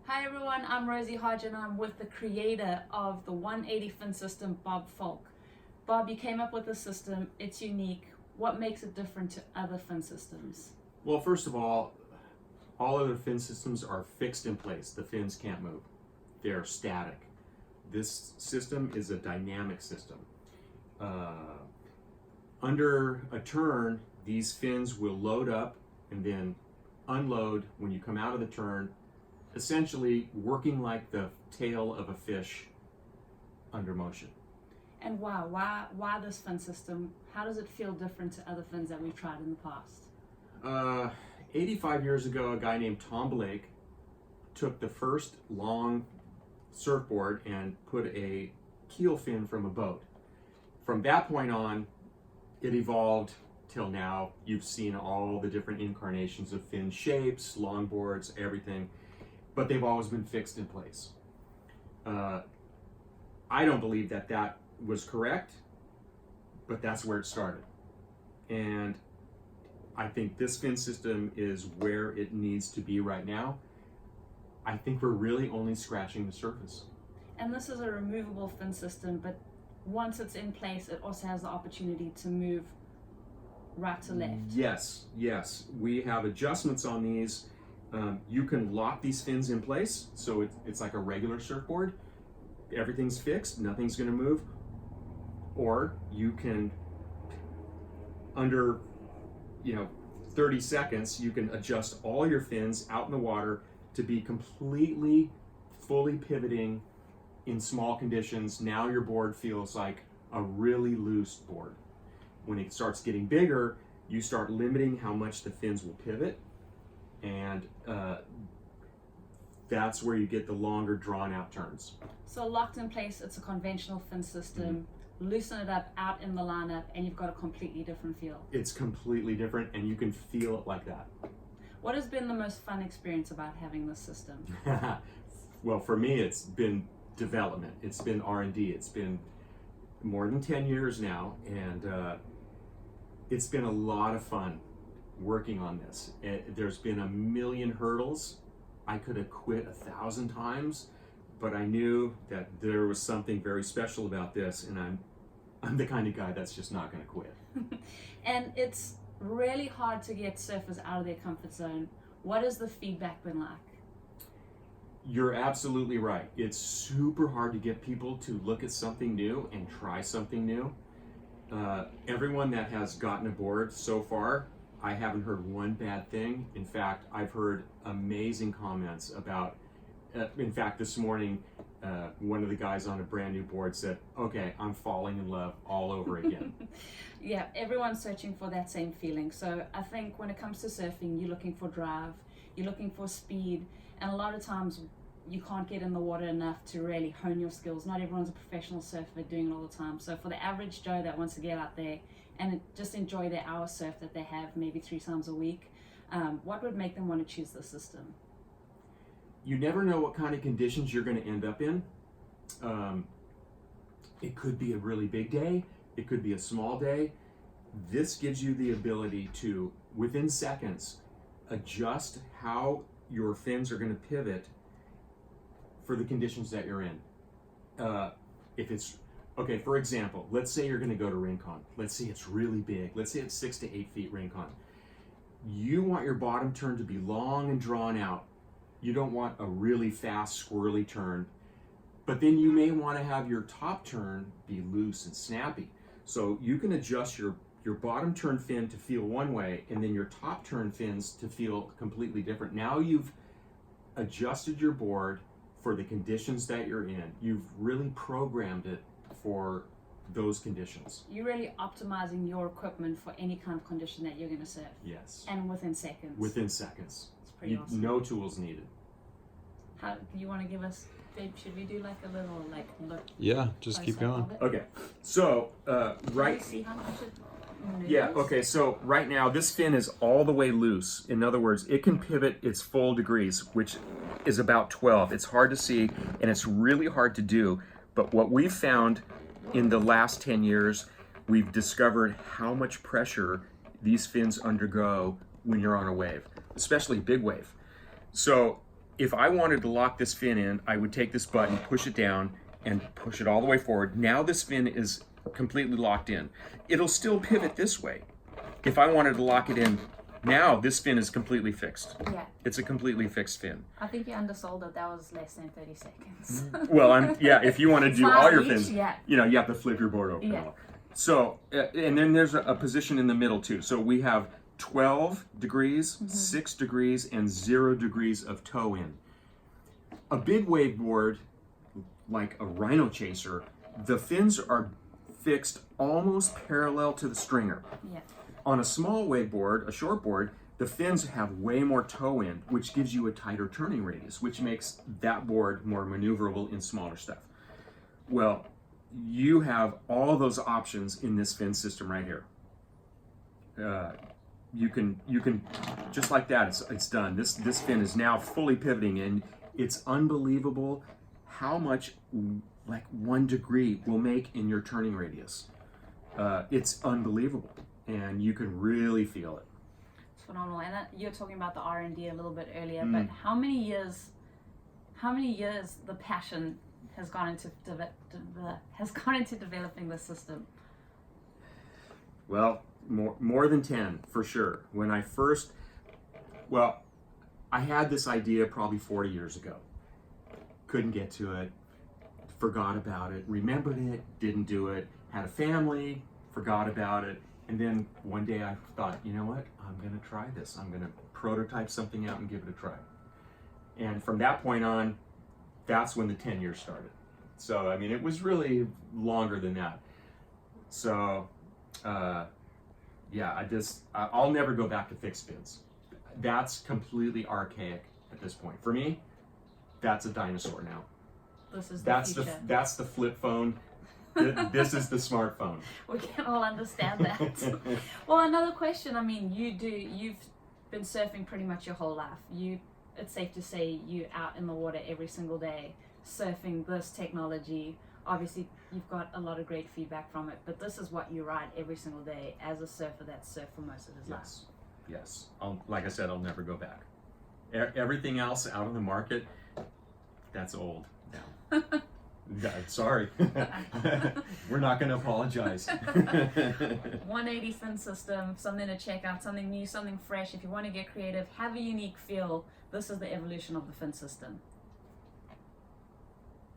Hi everyone, I'm Rosie Hodge and I'm with the creator of the 180 fin system, Bob Foulke. Bob, you came up with a system, it's unique. What makes it different to other fin systems? Well, first of all other fin systems are fixed in place. The fins can't move. They're static. This system is a dynamic system. Under a turn, these fins will load up and then unload when you come out of the turn, essentially working like the tail of a fish under motion. And wow, why this fin system? How does it feel different to other fins that we've tried in the past? 85 years ago, a guy named Tom Blake took the first long surfboard and put a keel fin from a boat. From that point on, it evolved till now. You've seen all the different incarnations of fin shapes, longboards, everything, but they've always been fixed in place. I don't believe that was correct, but that's where it started. And I think this fin system is where it needs to be right now. I think we're really only scratching the surface. And this is a removable fin system, but once it's in place, it also has the opportunity to move right to left. Yes. We have adjustments on these. You can lock these fins in place, so it's like a regular surfboard. Everything's fixed, nothing's going to move. Or you can, under 30 seconds, you can adjust all your fins out in the water to be completely, fully pivoting in small conditions. Now your board feels like a really loose board. When it starts getting bigger, you start limiting how much the fins will pivot, and that's where you get the longer, drawn-out turns. So locked in place, it's a conventional fin system. Loosen it up out in the lineup and you've got a completely different feel. It's completely different, and you can feel it like that. What has been the most fun experience about having this system? Well, for me, it's been development. It's been R&D. It's been more than 10 years now, and it's been a lot of fun working on this. There's been a million hurdles. I could have quit 1,000 times, but I knew that there was something very special about this, and I'm the kind of guy that's just not going to quit. And it's really hard to get surfers out of their comfort zone. What has the feedback been like? You're absolutely right. It's super hard to get people to look at something new and try something new. Everyone that has gotten aboard so far, I haven't heard one bad thing. In fact, I've heard amazing comments about, in fact, this morning, one of the guys on a brand new board said, okay, I'm falling in love all over again. Yeah, everyone's searching for that same feeling. So I think when it comes to surfing, you're looking for drive, you're looking for speed, and a lot of times you can't get in the water enough to really hone your skills. Not everyone's a professional surfer doing it all the time. So for the average Joe that wants to get out there and just enjoy their hour surf that they have maybe 3 times a week, what would make them want to choose the system? You never know what kind of conditions you're going to end up in. It could be a really big day. It could be a small day. This gives you the ability to, within seconds, adjust how your fins are going to pivot for the conditions that you're in. If it's, okay, for example, let's say you're going to go to Rincon. Let's say it's really big. Let's say it's 6 to 8 feet Rincon. You want your bottom turn to be long and drawn out. You don't want a really fast, squirrely turn. But then you may want to have your top turn be loose and snappy. So you can adjust your bottom turn fin to feel one way, and then your top turn fins to feel completely different. Now you've adjusted your board for the conditions that you're in. You've really programmed it for those conditions. You're really optimizing your equipment for any kind of condition that you're going to surf. Yes. And within seconds. Within seconds. It's pretty awesome. No tools needed. How do you want to give us, babe, should we do like a little look? Yeah, just keep going. Okay, so Right. See how much it moves? Yeah, okay, so right now this fin is all the way loose. In other words, it can pivot its full degrees, which is about 12. It's hard to see, and it's really hard to do. But what we've found in the last 10 years, we've discovered how much pressure these fins undergo when you're on a wave, especially big wave. So if I wanted to lock this fin in, I would take this button, push it down, and push it all the way forward. Now this fin is completely locked in. It'll still pivot this way. If I wanted to lock it in, now this fin is completely fixed. Yeah. It's a completely fixed fin. I think you undersold it. That was less than 30 seconds. Well, if you want to do all your fins, yeah. you know, you have to flip your board over. Yeah. So, and then there's a position in the middle too. So we have 12 degrees, 6 degrees, and 0 degrees of toe in. A big wave board, like a Rhino Chaser, the fins are fixed almost parallel to the stringer. Yeah. On a small wave board, a short board, the fins have way more toe in, which gives you a tighter turning radius, which makes that board more maneuverable in smaller stuff. Well, you have all those options in this fin system right here. You can just like that. It's done. This fin is now fully pivoting, and it's unbelievable how much like 1 degree will make in your turning radius. It's unbelievable, and you can really feel it. It's phenomenal. And you're talking about the R&D a little bit earlier, but how many years the passion has gone into developing this system? Well, more than 10 for sure. When I first, I had this idea probably 40 years ago. Couldn't get to it, forgot about it, remembered it, didn't do it, had a family, forgot about it, and then one day I thought, you know what, I'm gonna try this. I'm gonna prototype something out and give it a try. And from that point on, that's when the 10 years started. So, I mean, it was really longer than that. So, yeah, I'll never go back to fixed fins. That's completely archaic at this point. For me, that's a dinosaur now. This is the future. That's the flip phone. This is the smartphone. We can all understand that. Well, another question. I mean, you've been surfing pretty much your whole life. It's safe to say you're out in the water every single day, surfing this technology. Obviously, you've got a lot of great feedback from it, but this is what you ride every single day as a surfer that's surfed for most of his life. Yes. Like I said, I'll never go back. Everything else out on the market, that's old now. Sorry. We're not going to apologize. 180 fin system, something to check out, something new, something fresh. If you want to get creative, have a unique feel, this is the evolution of the fin system.